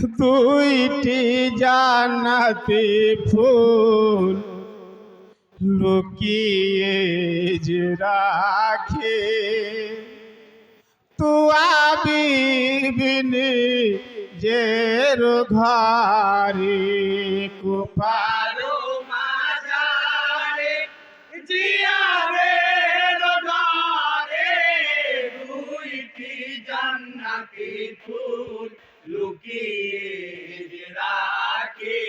দুইটি জান্নাতি ফুল লুকিয়ে যে রাখে তুয়া বিবিনি যে ঘরে কুপারো মাঝারে জিয়ারে রোডারে দুইটি জান্নাতি ফুল লুকিয়ে রাখে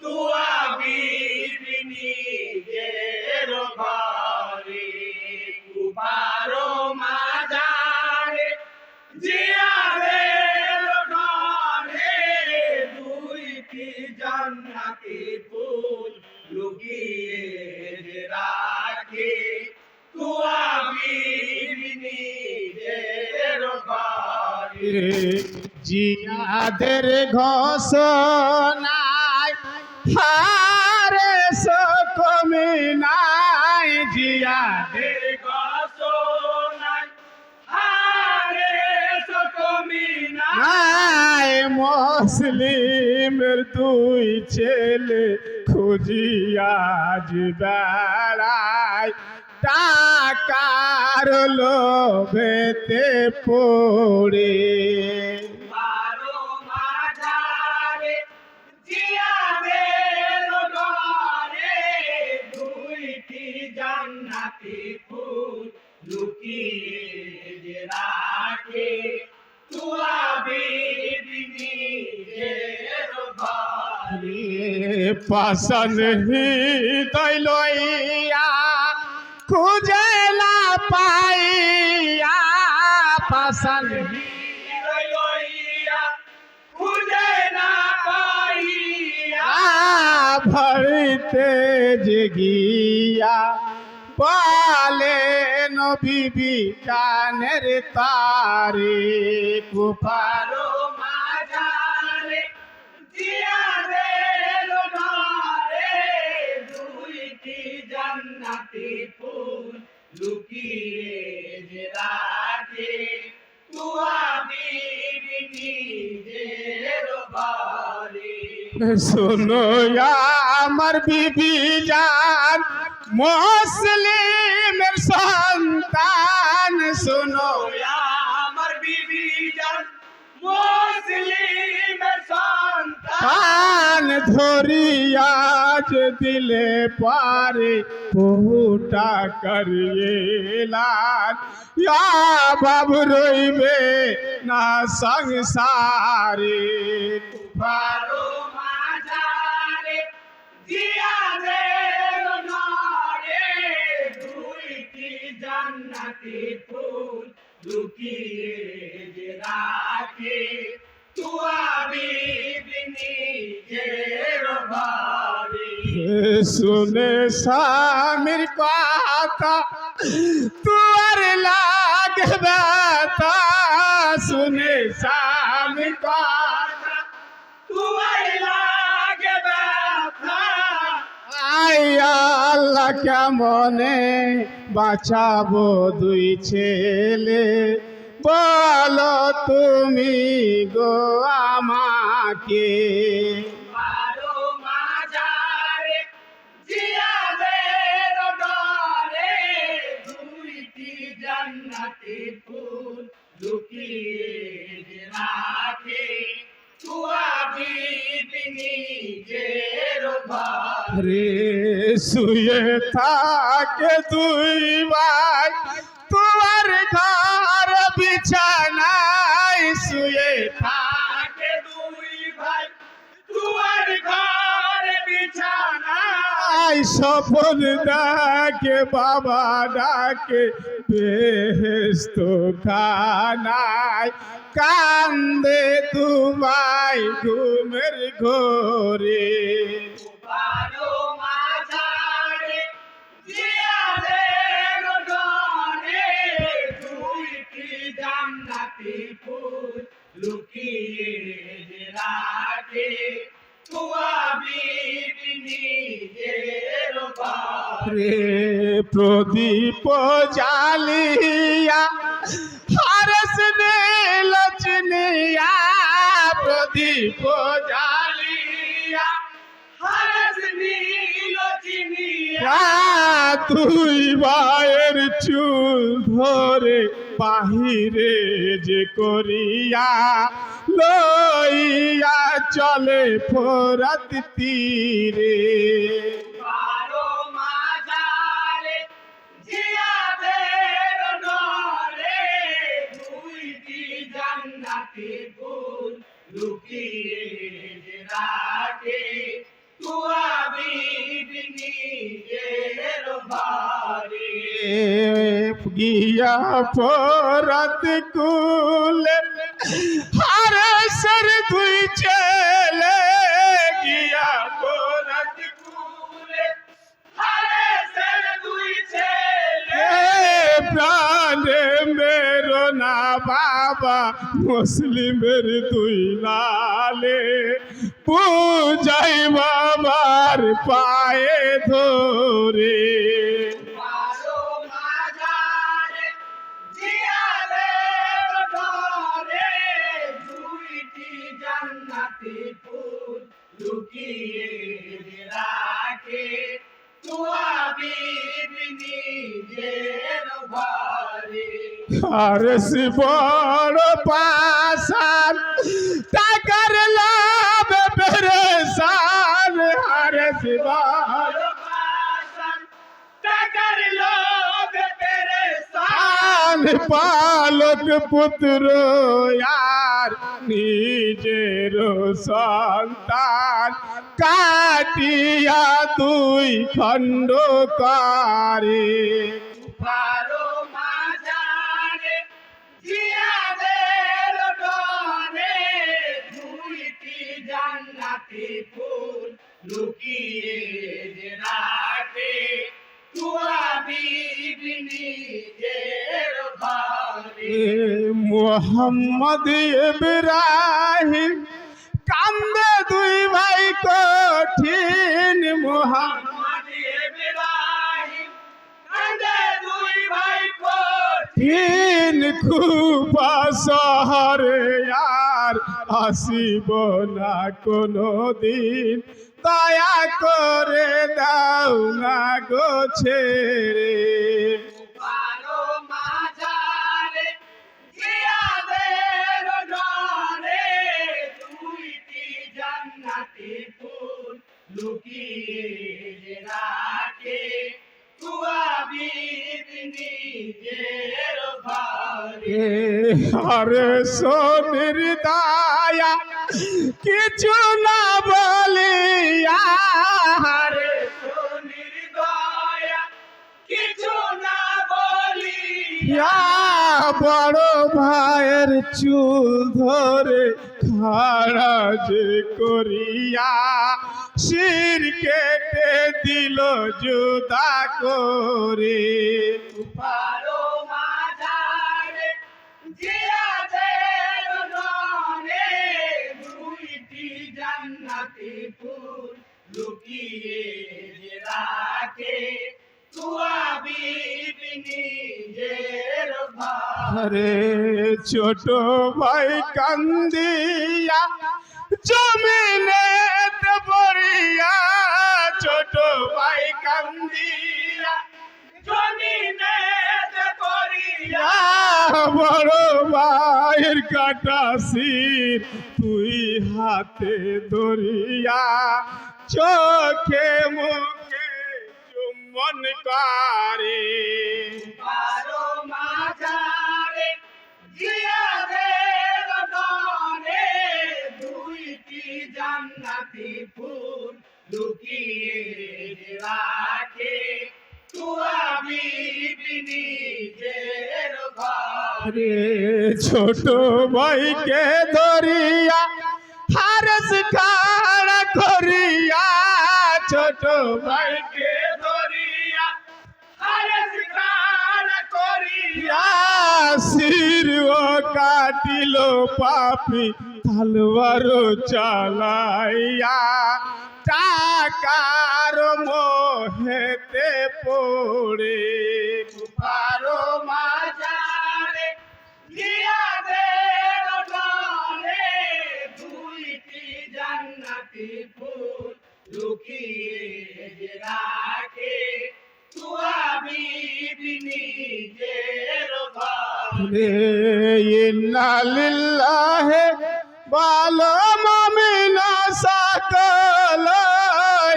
তুয়া বিবিনি যে ঘরে কুপারো মাঝারে জিয়ারে রোডারে দুইটি জান্নাতি ফুল লুকিয়ে রাখে তুয়া বিবিনি যে ঘরে জিয়াদের ঘোষণায় হারে সকমি নাই জিয়াদের ঘোষণায় হারে সকমি নাই মুসলিমের দুই ছেলে খুঁজিয়া বেড়ায় টাকার লোভেতে পড়ে বারো মাঝারে জিয়াদের ঘরে দুইটি জান্নাতি ফুল লুকিয়ে রাখে তুয়া বিবিনি যে ঘরে পসন্দ হৃদয় লইয়া খুঁজে না পাইয়া পসন্দ খুঁজে না পাইয়া ভরিতে যে গিয়া বলেন বিবি কানের তারে কুপারো মাঝারে জিয়াদের ঘরে দুইটি জান্নাতি ফুল লুকিয়ে রাখে তুয়া বিবিনি যে ঘরে শোনো আমার বিবি জান মুসলিমের সন্তান শোনো আমার বিবি জান মুসলিমের সন্তান কান ধরিয়া যে দিলে পারে বহুটা করিয়ে লাল বাবু রইবে না সংসারে বারো মাঝারে জিয়াদের ঘরে দুইটি জান্নাতি ফুল লুকিয়ে রাখে তুয়া বিবিনি যে ঘরে শুনে স্বামীর কথা তোর লাগবে তা শুনে স্বামীর কথা তুয়ার লাগে ব্যথা আই আল্লাহ কেমনে বাঁচাবো দুই ছেলে বলো তুমি গো আমাকে বারো মাঝারে জিয়াদের ঘরে দুইটি জান্নাতি ফুল লুকিয়ে রাখে তুয়া বিবিনি যে ঘরে রে শুয়ে থাকে দুই ভাই তোমার ঘর বিছানায় শুয়ে থাকে দুই ভাই তুয়ার ঘর বিছানা আই স্বপন ডাকে বাবা ডাকে বেহেস্ত খানায় কান্দে দুবাই ঘুমের ঘরে বারো মাঝারে জিয়াদের ঘরে দুইটি জান্নাতি ফুল লুকিয়ে রাখে তুয়া বিবিনি যে ঘরে রে প্রদীপ জালিয়া হরস নে লচনিয়া প্রদীপ তুই ভাইয়ের চুল ধরে বাহিরে যে করিয়া লইয়া চলে ফোরাত তীরে। বারো মাজারে জিয়াদের ডরে দুইটি জান্নাতি ফুল লুকিয়ে রাখে তুয়া বিবি নিজের ঘরে। গিয়া ফোরাত কুলে হারেসের দুই ছেলে গিয়া ফোরাত কুলে হারেসের দুই ছেলে প্রাণে মেরো না বাবা মুসলিমের দুই লালে পূজাই বাবার পায়ে ধরে। বারো মাজারে জিয়াদের ডরে দুইটি জান্নাতি ফুল লুকিয়ে রাখে তুয়া বিবি নিজের ঘরে। হারেস বড় পাশান টাকার লাভ পেরেশান হারেস বড় টাকার লোভ আন পালক পুত্র আর নিজের সন্তান কাটিয়া দুই খণ্ড করে। বারো মাজারে জিয়াদের ডরে দুইটি জান্নাতি ফুল লুকিয়ে রাখে তুয়া বিবি নিজের ঘরে। মোহাম্মদ ইব্রাহিম কান্দে দুই ভাই কঠিন মোহাম্মদ ইব্রাহিম কাঁদে দুই ভাই কঠিন কুফা শহরে আর আসিব না কোনো দিন দয়া করে দাও না গো ছেড়ে। বারো মাজারে জিয়াদের ডরে দুইটি জান্নাতি ফুল লুকিয়ে রাখে তুয়া বিবি নিজের ঘরে। আরে সোনির দায়া কিছু না বলিয়া আরে সোনির দয়া কিছু না বলিয়া বড় ভাইয়ের চুল ধরে খাড়া যে করিয়া শির কেটে দিল জুদা করে। বারো মাজারে জিয়াদের ডরে দুইটি জান্নাতি ফুল লুকিয়ে রাখে তুয়া বিবি নিজের ঘরে। আরে ছোট ভাই কান্দিয়া জমিনে পড়িয়া ছোট ভাই কান্দিয়া জমিনে করিয়া বড় ভাইয়ের কাটা শির তুই হাতে ধরিয়া চোখে মুখে চুম্বন করে। বারো মাজারে জিয়াদের ডরে দুইটি জান্নাতি ফুল লুকিয়ে রাখে তুয়া বিবি নিজের ঘরে। ছোট ভাইকে ধরিয়া হারস খাড়া করিয়া ছোট ভাইকে ধরিয়া হারেস খাড়া করিয়া শির ও কাটিল পাপি তলবার চালাইয়া টাকার মোহেতে পড়ে। বারো মাজারে জিয়াদের ডরে দুইটি জান্নাতি ফুল লুকিয়ে রাখে তুয়া রে ইন্না লিল্লাহি বলো মুমিনা সকল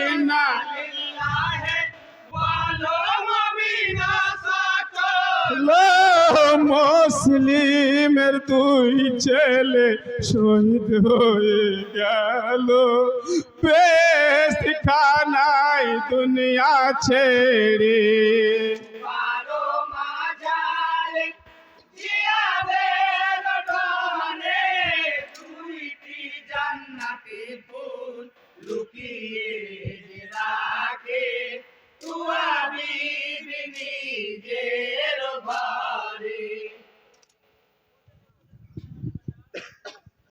ইন্না লিল্লাহি বলো মুমিনা সকল। মুসলিমের দুই ছেলে শহীদ হয়ে গেল বেশ খানায় দুনিয়া ছেড়ে